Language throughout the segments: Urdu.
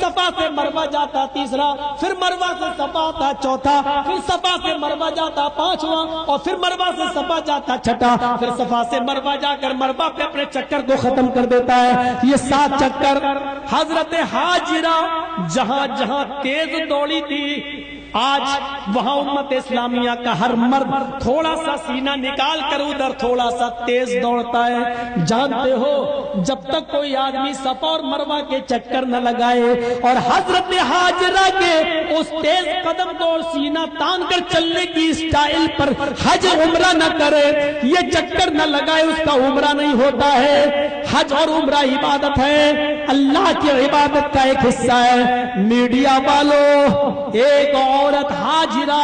صفا سے مروہ جاتا تیسرا، پھر مروہ سے صفا آتا چوتھا، پھر صفا سے مروہ جاتا پانچواں، اور پھر مروہ سے صفا جاتا چھٹا، پھر صفا سے مروہ جا کر مروہ پہ اپنے چکر کو ختم کر دیتا ہے۔ یہ 7 چکر حضرت حاجرہ جہاں جہاں تیز دوڑی تھی، آج وہاں امت اسلامیہ کا ہر مرد تھوڑا سا سینہ نکال کر ادھر تھوڑا سا تیز دوڑتا ہے۔ جانتے ہو جب تک کوئی آدمی صفا اور مروہ کے چکر نہ لگائے اور حضرت حاجرہ کے اس تیز قدم کو اور سینہ تان کر چلنے کی اسٹائل پر حج عمرہ نہ کرے، یہ چکر نہ لگائے، اس کا عمرہ نہیں ہوتا ہے۔ حج اور عمرہ عبادت ہے، اللہ کی عبادت کا ایک حصہ ہے۔ میڈیا والوں، ایک عورت حاجرہ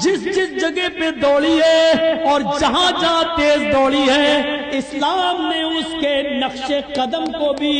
جس جگہ پہ دوڑی ہے اور جہاں جہاں تیز دوڑی ہے، اسلام نے اس کے نقش قدم کو بھی،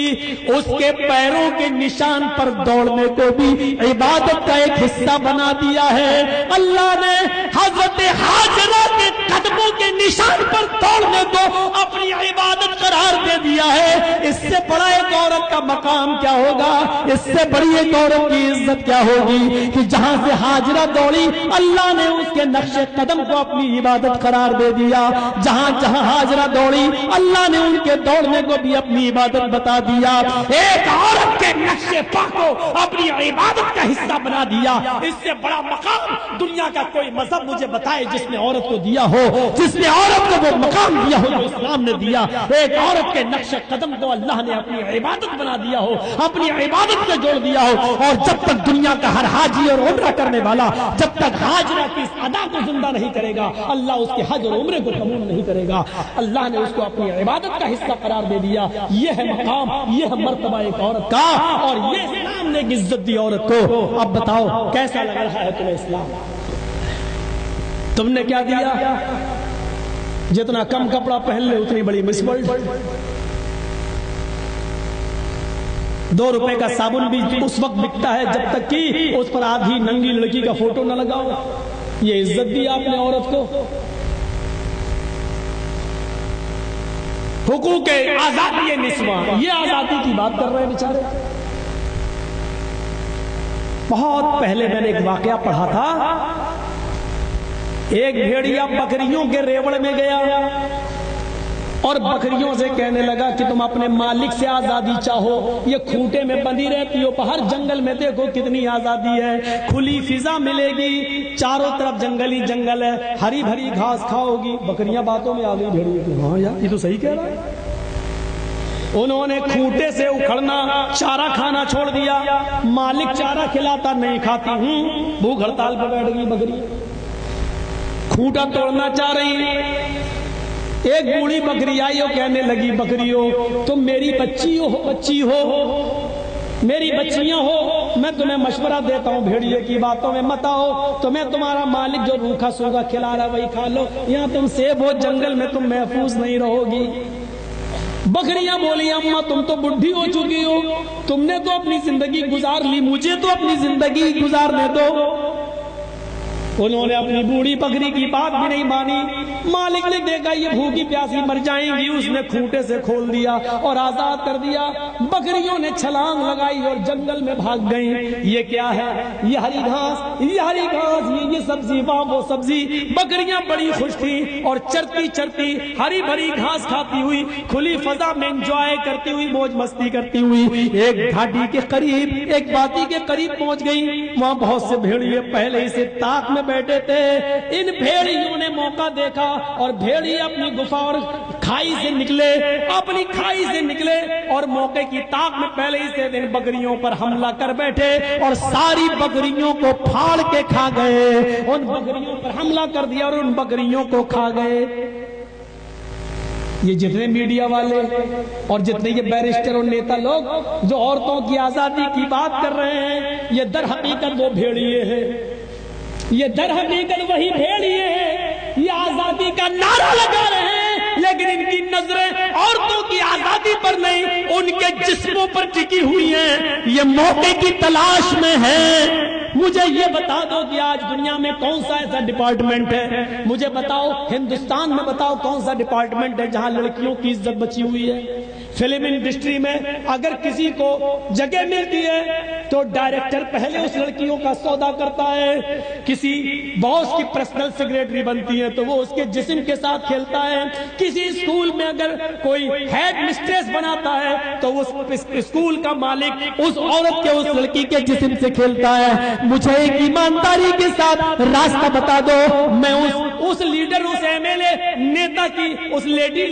اس کے پیروں کے نشان پر دوڑنے کو بھی عبادت کا ایک حصہ بنا دیا ہے۔ اللہ نے حضرت حاجرہ کے قدموں کے نشان پر دوڑنے کو اپنی عبادت قرار دے دیا ہے۔ اس سے بڑا ایک عورت کا مقام کیا ہوگا، اس سے بڑی ایک عورت کی عزت کیا ہوگی کہ جہاں سے حاجرہ دوڑی اللہ نے اس کے نقش قدم کو اپنی عبادت قرار دے دیا، جہاں جہاں حاجرہ دوڑی اللہ نے ان کے دوڑنے کو بھی اپنی عبادت بتا دیا۔ ایک عورت کے نقش پا کو اپنی عبادت کا حصہ بنا دیا۔ اس سے بڑا مقام دنیا کا کوئی مذہب مجھے بتائے جس نے عورت کو دیا ہو، جس نے عورت کو وہ مقام دیا ہو جو اسلام نے دیا۔ ایک عورت کے نقش قدم کو اللہ نے اپنی عبادت بنا دیا ہو، اپنی عبادت سے جوڑ دیا ہو، اور جب تک دنیا کا ہر حاجی اور عمرہ کرنے والا جب تک حاجرہ کی اس ادا کو زندہ نہیں کرے گا، اللہ اس کے حج اور عمرے کو قبول نہیں کرے گا۔ اللہ نے اس کو اپنی عبادت کا حصہ قرار دے دیا۔ یہ ہے مقام، یہ ہے مرتبہ ایک عورت کا، اور یہ اسلام نے ایک عزت دی عورت کو۔ اب بتاؤ کیسا لگ رہا ہے تمہیں اسلام؟ تم نے کیا دیا؟ جتنا کم کپڑا پہن لے اتنی بڑی مسبل۔ 2 روپے کا صابن بھی اس وقت بکتا ہے جب تک کہ اس پر آدھی ننگی لڑکی کا فوٹو نہ لگاؤ۔ یہ عزت دی آپ نے عورت کو۔ حقوق آزادی نسواں، یہ آزادی کی بات کر رہے ہیں بیچارے۔ بہت پہلے میں نے ایک واقعہ پڑھا تھا، ایک بھیڑیا بکریوں کے ریوڑ میں گیا اور بکریوں سے کہنے لگا کہ تم اپنے مالک سے آزادی چاہو، یہ کھوٹے میں بندھی رہتی ہو، ہر جنگل میں دیکھو کتنی آزادی ہے، کھلی فضا ملے گی، چاروں طرف جنگل ہی جنگل ہے، ہری بھری گھاس کھاؤ گی۔ بکریاں باتوں میں آ گئی بھیڑیے کہ ہاں یار یہ تو صحیح کہہ رہا ہے۔ انہوں نے کھوٹے سے اکھڑنا، چارہ کھانا چھوڑ دیا۔ مالک چارہ کھلاتا نہیں کھاتی، بھوک ہڑتال پہ بیٹھ گئی بکری، کھوٹا توڑنا چاہ رہی۔ ایک بوڑھی بکری آئی اور کہنے لگی بکریوں تم میری بچی ہو، میری بچیاں ہو، میں تمہیں مشورہ دیتا ہوں بھیڑیے کی باتوں میں مت آؤ، تمہیں تمہارا مالک جو روکھا سوکھا کھلا رہا وہی کھا لو، یہاں تم سیب ہو جنگل میں تم محفوظ نہیں رہو گی۔ بکریاں بولی اماں تم تو بڈھی ہو چکی ہو، تم نے تو اپنی زندگی گزار لی، مجھے تو اپنی زندگی گزارنے دو۔ انہوں نے اپنی بوڑھی بکری کی بات بھی نہیں مانی۔ مالک نے دیکھا یہ بھوکی پیاسی مر جائیں گی، اس نے کھوٹے سے کھول دیا اور آزاد کر دیا۔ بکریوں نے چھلانگ لگائی اور جنگل میں بھاگ گئیں۔ یہ کیا ہے؟ یہ ہری گھاس، یہ ہری گھاس، یہ سبزی، وہاں وہ سبزی۔ بکریاں بڑی خوش تھیں اور چرتی چرتی ہری بھری گھاس کھاتی ہوئی کھلی فضا میں انجوائے کرتی ہوئی موج مستی کرتی ہوئی ایک گھاٹی کے قریب، ایک وادی کے قریب پہنچ گئی۔ وہاں بہت سے بھیڑیے پہلے ہی سے طاق میں بیٹھے تھے۔ ان بھیڑیوں نے موقع دیکھا اور بھیڑیے اپنی گفا اور کھائی سے نکلے، اپنی کھائی سے نکلے اور موقع کی طاق میں پہلے ہی سے ان بکریوں پر حملہ کر بیٹھے اور ساری بکریوں کو پھاڑ کے کھا گئے۔ ان بکریوں پر حملہ کر دیا اور ان بکریوں کو کھا گئے۔ یہ جتنے میڈیا والے اور جتنے یہ بیرسٹر اور نیتا لوگ جو عورتوں کی آزادی کی بات کر رہے ہیں، یہ در حقیقت وہ بھیڑیے ہیں، یہ در حقیقت وہی بھیڑیے ہیں۔ یہ آزادی کا نعرہ لگا رہے ہیں لیکن ان کی نظریں عورتوں کی آزادی پر نہیں، ان کے جسموں پر ٹکی ہوئی ہیں، یہ موقع کی تلاش میں ہیں۔ مجھے یہ بتا دو کہ آج دنیا میں کون سا ایسا ڈپارٹمنٹ ہے، مجھے بتاؤ ہندوستان میں بتاؤ کون سا ڈپارٹمنٹ ہے جہاں لڑکیوں کی عزت بچی ہوئی ہے۔ فلم انڈسٹری میں اگر کسی کو جگہ ملتی ہے تو ڈائریکٹر پہلے اس لڑکیوں کا سودا کرتا ہے، کسی باس کی پرسنل سیکریٹری بنتی ہے تو وہ اس کے جسم کے ساتھ کھیلتا ہے، کسی اسکول میں اگر کوئی ہیڈ مسٹریس بناتا ہے تو اس اسکول کا مالک اس عورت کے اس لڑکی کے جسم سے کھیلتا ہے۔ مجھے ایک ایمانداری کے ساتھ راستہ بتا دو، میں اس لیڈر، اس ایم ایل اے نیتا کی، اس لیڈی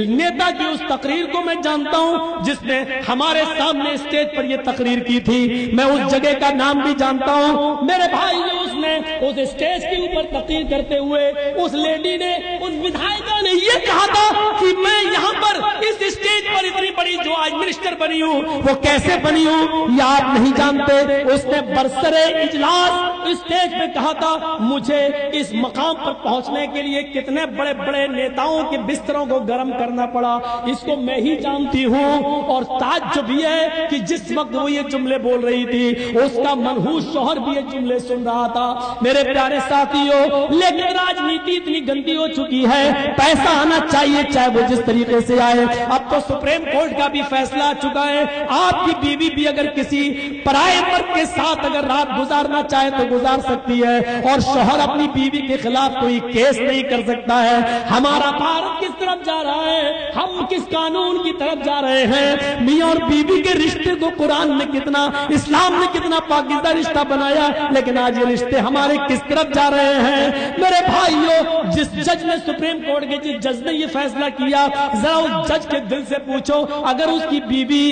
نیتا کی اس تقریر کو میں جانتا ہوں جس نے ہمارے سامنے اسٹیج پر یہ تقریر کی تھی، میں اس جگہ کا نام بھی جانتا ہوں میرے بھائی۔ اس نے اس اسٹیج کے اوپر تقریر کرتے ہوئے اس لیڈی نے، اس ودھائکا نے یہ کہا تھا کہ میں یہاں پر اس اسٹیج پر اتنی بڑی جو آج منسٹر بنی ہوں وہ کیسے بنی ہوں یہ آپ نہیں جانتے۔ اس نے برسرے اجلاس اسٹیج پہ کہا تھا مجھے اس مقام پر پہنچنے کے لیے کتنے بڑے بڑے نیتاؤں کے بستروں کو گرم کرنا پڑا، اس کو میں ہی جانتی ہوں۔ اور تعجب یہ ہے کہ جس وقت وہ یہ جملے بول رہی تھی اس کا منحوس شوہر بھی یہ جملے سن رہا تھا۔ میرے پیارے ساتھیوں، لیکن راجنیتی اتنی گندی ہو چکی ہے، پیسہ آنا چاہیے چاہے وہ جس طریقے سے آئے۔ اب تو سپریم کورٹ کا بھی فیصلہ آ چکا ہے، آپ کی بیوی بھی اگر کسی پرائے مرد کے ساتھ اگر رات گزارنا چاہے تو گزار سکتی ہے، اور شوہر اپنی بیوی کے خلاف کوئی کیس نہیں کر سکتا ہے۔ ہمارا بھارت کس طرف جا رہا ہے؟ ہم کس قانون کی طرف جا رہے ہیں؟ میاں اور بیوی کے رشتے کو قرآن نے کتنا، اسلام نے کتنا پاکیزہ رشتہ بنایا، لیکن آج یہ رشتے ہمارے کس طرف جا رہے ہیں؟ میرے بھائیوں، جس جج نے سپریم کورٹ کے جس جج نے یہ فیصلہ کیا، ذرا اس جج کے دل سے پوچھو اگر اس کی بیوی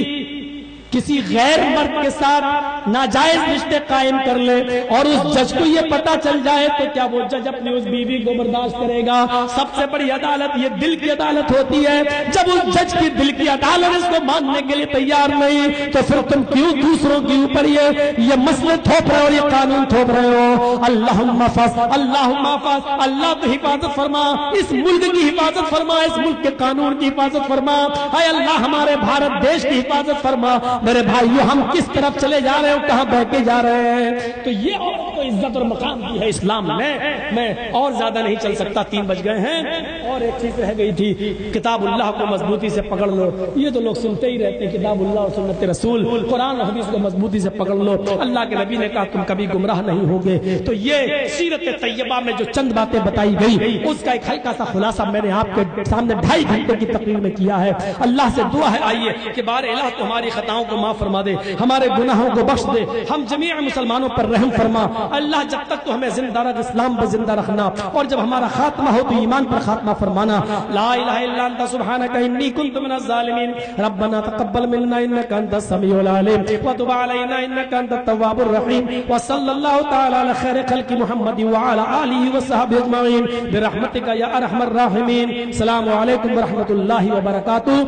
کسی غیر مرد کے ساتھ ناجائز رشتے قائم کر لے اور اس جج کو یہ پتا چل جائے تو کیا وہ جج اپنی اس بیوی کو برداشت کرے گا؟ سب سے بڑی عدالت یہ دل کی عدالت ہوتی ہے۔ جب اس جج کی دل کی عدالت اس کو ماننے کے لیے تیار نہیں تو پھر تم کیوں دوسروں کے اوپر یہ مسئلے تھوپ رہے ہو، یہ قانون تھوپ رہے ہو؟ اللہم فض، اللہم فض، اللہ تو حفاظت فرما، اس ملک کی حفاظت فرما، اس ملک کے قانون کی حفاظت فرما، اے اللہ ہمارے بھارت دیش کی حفاظت فرما۔ میرے بھائیو، ہم کس طرف چلے جا رہے ہو، کہاں بہ کے جا رہے ہیں؟ تو یہ عورت کو عزت اور مقام دی ہے اسلام میں اور زیادہ نہیں چل سکتا، 3 بج گئے ہیں۔ اور ایک چیز رہ گئی تھی، کتاب اللہ کو مضبوطی سے پکڑ لو۔ یہ تو لوگ سنتے ہی رہتے ہیں، کتاب اللہ اور سنت رسول، قرآن و حدیث کو مضبوطی سے پکڑ لو۔ اللہ کے نبی نے کہا تم کبھی گمراہ نہیں ہوگے۔ تو یہ سیرت طیبہ میں جو چند باتیں بتائی گئی اس کا ایک ہلکا سا خلاصہ میں نے آپ کے سامنے 2.5 گھنٹے کی تقریر میں کیا ہے۔ اللہ سے دعا ہے آئیے کہ بار الہ تو ہماری خطاؤں کو معاف فرما دے، ہمارے گناہوں کو بخش دے، ہم جمیع مسلمانوں پر رحم فرما۔ اللہ جب تک تو ہمیں زندہ رکھ، اسلام پر زندہ رکھنا، اور جب ہمارا خاتمہ ہو تو ایمان پر خاتمہ فرمانا۔ لا الہ الا انت سبحانک انی کنت من الظالمین، ربنا تقبل منا انک انت السمیع العلیم وتب علینا انک انت التواب الرحیم، وصلی اللہ تعالی علی خیر خلق محمد وعلی آلہ وصحبہ اجمعین برحمتک یا ارحم الراحمین۔ السلام علیکم ورحمۃ اللہ وبرکاتہ۔